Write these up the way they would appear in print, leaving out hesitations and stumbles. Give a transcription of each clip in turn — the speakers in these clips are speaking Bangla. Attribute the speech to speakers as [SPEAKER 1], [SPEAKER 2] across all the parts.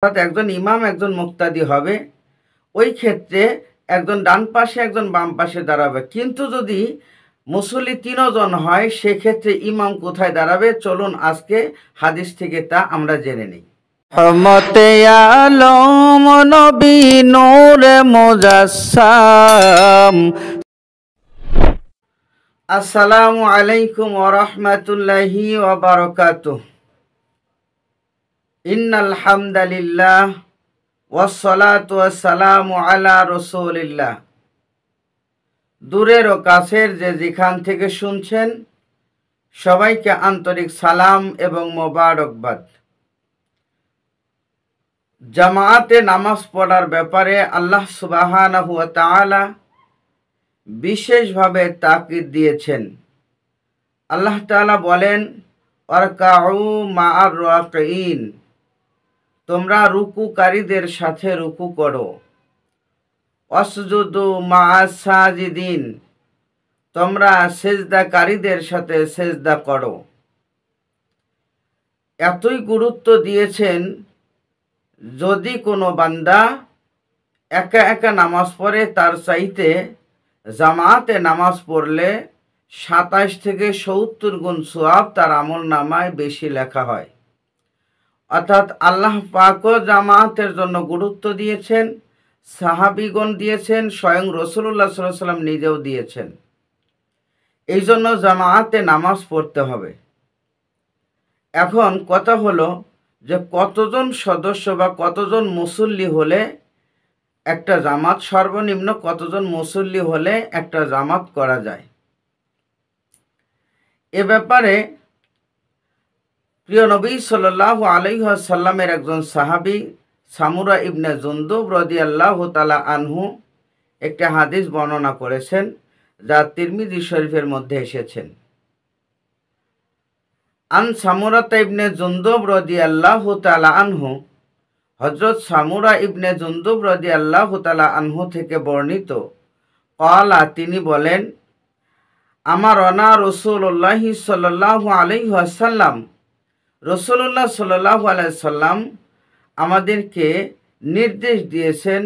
[SPEAKER 1] অর্থাৎ একজন ইমাম একজন মুক্তাদি হবে, ওই ক্ষেত্রে একজন ডান পাশে একজন বাম পাশে দাঁড়াবে। কিন্তু যদি মুসল্লি ৩ জন হয় সেক্ষেত্রে ইমাম কোথায় দাঁড়াবে? চলুন আজকে হাদিস থেকে তা আমরা জেনে নিই। রহমতে আলম নবী নূরে মুজাসসাম। আসসালামু আলাইকুম ওয়া রাহমাতুল্লাহি ওয়া বারাকাতুহু। ইন্নাল হামদালিল্লাহ ওয়াসসালাতু ওয়াসসালামু আলা রাসূলিল্লাহ। দূরের ও কাছের যে যেখান থেকে শুনছেন সবাইকে আন্তরিক সালাম এবং মোবারকবাদ। জামাতে নামাজ পড়ার ব্যাপারে আল্লাহ সুবহানাহু ওয়া তাআলা বিশেষভাবে তাকিদ দিয়েছেন। আল্লাহ তাআলা বলেন, ওয়ারকাউ মা'আর রাকিঈন, তোমরা রুকুকারীদের সাথে রুকু করো। ওয়াসজুদু মা'আস সাজিদিন, তোমরা সেজদাকারীদের সাথে সেজদা করো। এতই গুরুত্ব দিয়েছেন, যদি কোনো বান্দা একা একা নামাজ পড়ে তার চাইতে জামাতে নামাজ পড়লে ২৭ থেকে ৭০ গুণ সওয়াব তার আমলনামায় বেশি লেখা হয়। অর্থাৎ আল্লাহ পাকও জামাতের জন্য গুরুত্ব দিয়েছেন, সাহাবীগণ দিয়েছেন, স্বয়ং রাসূলুল্লাহ সাল্লাল্লাহু আলাইহি ওয়াসাল্লাম নিজেও দিয়েছেন। এই জন্য জামাতে নামাজ পড়তে হবে। এখন কথা হলো যে কতজন সদস্য বা কতজন মুসল্লি হলে একটা জামাত, সর্বনিম্ন কতজন মুসল্লি হলে একটা জামাত করা যায়। এ ব্যাপারে প্রিয় নবী সাল্লাল্লাহু আলাইহি ওয়াসাল্লামের একজন সাহাবী সামুরা ইবনে জুনদুব রাদিয়াল্লাহু তাআলা আনহু একটি হাদিস বর্ণনা করেছেন, যা তিরমিজি শরীফের মধ্যে এসেছেন। আন সামুরা ইবনে জুনদুব রাদিয়াল্লাহু তাআলা আনহু, হযরত সামুরা ইবনে জুনদুব রাদিয়াল্লাহু তাআলা আনহু থেকে বর্ণিত, ক্বালা, তিনি বলেন, আমারনা রাসূলুল্লাহ সাল্লাল্লাহু আলাইহি ওয়াসাল্লাম, রাসূলুল্লাহ সাল্লাল্লাহু আলাইহি ওয়াসাল্লাম আমাদেরকে নির্দেশ দিয়েছেন,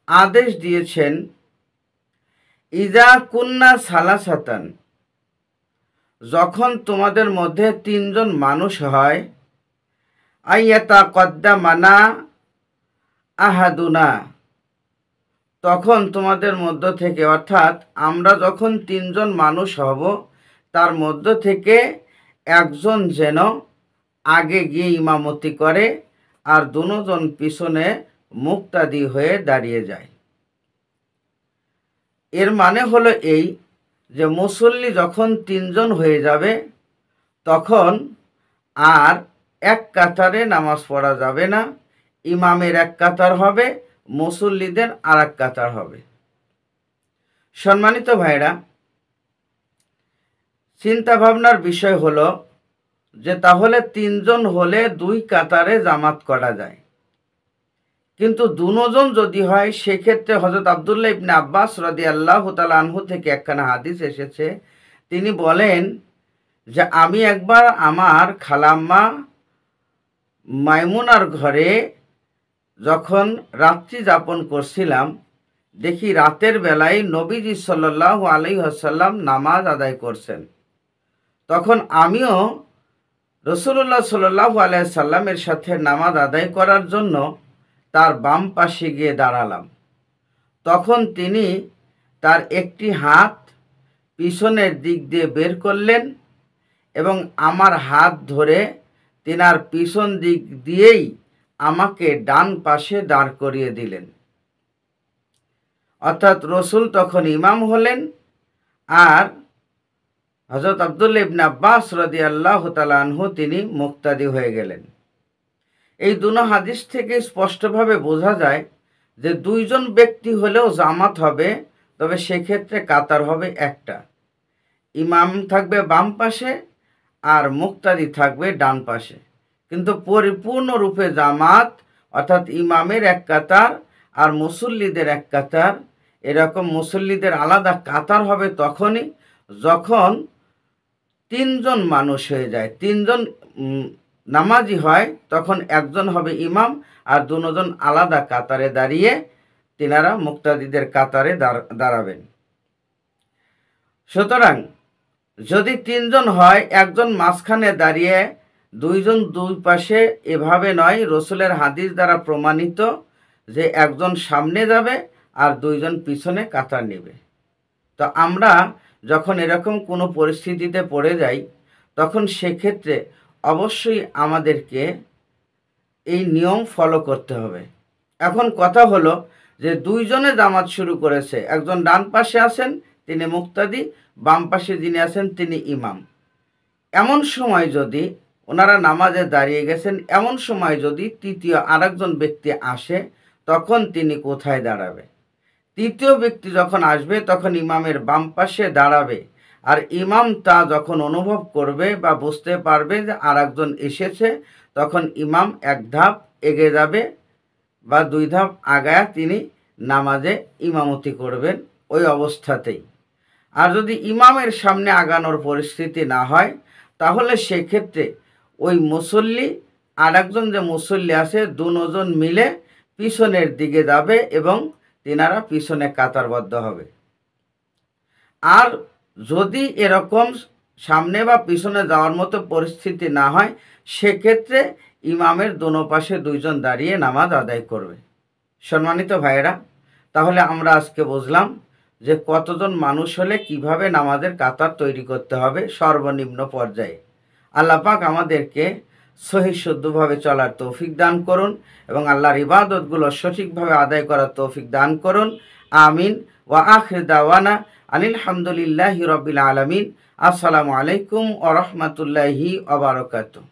[SPEAKER 1] আদেশ দিয়েছেন, ইযা কুন্না সালাসাতান, যখন তোমাদের মধ্যে ৩ জন মানুষ হয়, আইয়াতাকাদ্দামানা আহাদুনা, তখন তোমাদের মধ্য থেকে, অর্থাৎ আমরা যখন ৩ জন মানুষ হব তার মধ্য থেকে একজন যেন আগে গিয়ে ইমামতি করে আর ২ জন পিছনে মুক্তাদি হয়ে দাঁড়িয়ে যায়। এর মানে হলো এই যে মুসল্লি যখন ৩ জন হয়ে যাবে তখন আর এক কাতারে নামাজ পড়া যাবে না, ইমামের এক কাতার হবে, মুসল্লিদের আর এক কাতার হবে। সম্মানিত ভাইরা, চিন্তা ভাবনার বিষয় হলো যে তাহলে ৩ জন হলে ২ কাতারে জামাত করা যায়, কিন্তু ২ জন যদি হয় সেক্ষেত্রে হযরত আব্দুল্লাহ ইবনে আব্বাস রাদিয়াল্লাহু তাআলা আনহু থেকে একখানা হাদিস এসেছে। তিনি বলেন যে আমি একবার আমার খালাম্মা মাইমুনার ঘরে যখন রাত্রি যাপন করছিলাম, দেখি রাতের বেলায় নবীজি সাল্লাল্লাহু আলাইহি ওয়াসাল্লাম নামাজ আদায় করছেন। তখন আমিও রাসূলুল্লাহ সাল্লাল্লাহু আলাইহি ওয়াসাল্লামের সাথে নামাজ আদায় করার জন্য তার বাম পাশে গিয়ে দাঁড়ালাম। তখন তিনি তার একটি হাত পিছনের দিক দিয়ে বের করলেন এবং আমার হাত ধরে তিনার পিছন দিক দিয়েই আমাকে ডান পাশে দাঁড় করিয়ে দিলেন। অর্থাৎ রসুল তখন ইমাম হলেন আর হযরত আব্দুল্লাহ ইবনে আব্বাস রাদিয়াল্লাহু তাআলা আনহু তিনি মুক্তাদি হয়ে গেলেন। এই ২ হাদিস থেকে স্পষ্টভাবে বোঝা যায় যে ২ জন ব্যক্তি হলেও জামাত হবে, তবে সেক্ষেত্রে কাতার হবে একটা, ইমাম থাকবে বাম পাশে আর মুক্তাদি থাকবে ডান পাশে। কিন্তু পরিপূর্ণরূপে জামাত অর্থাৎ ইমামের এক কাতার আর মুসল্লিদের এক কাতার, এরকম মুসল্লিদের আলাদা কাতার হবে তখনই যখন ৩ জন মানুষ হয়ে যায়, ৩ জন নামাজি হয় তখন একজন হবে ইমাম আর দুজন আলাদা কাতারে দাঁড়িয়ে তিনারা মুক্তাদিদের কাতারে দাঁড়াবেন। সুতরাং যদি তিনজন হয়, একজন মাঝখানে দাঁড়িয়ে দুইজন দুই পাশে, এভাবে নয়, রসুলের হাদিস দ্বারা প্রমাণিত যে একজন সামনে যাবে আর দুইজন পিছনে কাতার নেবে। তো আমরা যখন এরকম কোনো পরিস্থিতিতে পড়ে যাই তখন সেক্ষেত্রে অবশ্যই আমাদেরকে এই নিয়ম ফলো করতে হবে। এখন কথা হলো যে দুইজনে জামাত শুরু করেছে, একজন ডান পাশে আছেন তিনি মুক্তাদি, বাম পাশে যিনি আছেন তিনি ইমাম। এমন সময় যদি ওনারা নামাজে দাঁড়িয়ে গেছেন, এমন সময় যদি তৃতীয় আরেকজন ব্যক্তি আসে, তখন তিনি কোথায় দাঁড়াবে? তৃতীয় ব্যক্তি যখন আসবে তখন ইমামের বাম পাশে দাঁড়াবে। আর ইমাম তা যখন অনুভব করবে বা বুঝতে পারবে যে আরেকজন এসেছে, তখন ইমাম এক ধাপ এগিয়ে যাবে বা দুই ধাপ আগায়া তিনি নামাজে ইমামতি করবেন ওই অবস্থাতেই। আর যদি ইমামের সামনে আগানোর পরিস্থিতি না হয়, তাহলে সেক্ষেত্রে ওই মুসল্লি আর একজন যে মুসল্লি আছে দুজন মিলে পিছনের দিকে যাবে এবং তিনারা পিছনে কাতারবদ্ধ হবে। আর যদি এরকম সামনে বা পিছনে যাওয়ার মতো পরিস্থিতি না হয়, সেক্ষেত্রে ইমামের দোনো পাশে দুইজন দাঁড়িয়ে নামাজ আদায় করবে। সম্মানিত ভাইয়েরা, তাহলে আমরা আজকে বুঝলাম যে কতজন মানুষ হলে কিভাবে নামাজের কাতার তৈরি করতে হবে সর্বনিম্ন পর্যায়ে। আল্লাহ পাক আমাদেরকে সহি শুদ্ধভাবে চলার তৌফিক দান করুন এবং আল্লাহর ইবাদতগুলো সঠিকভাবে আদায় করার তৌফিক দান করুন। আমিন। ওয়া আখির দাওয়ানা আনিল হামদুলিল্লাহি রাব্বিল আলামিন। আসসালামু আলাইকুম ওয়া রাহমাতুল্লাহি ওয়া বারাকাতুহু।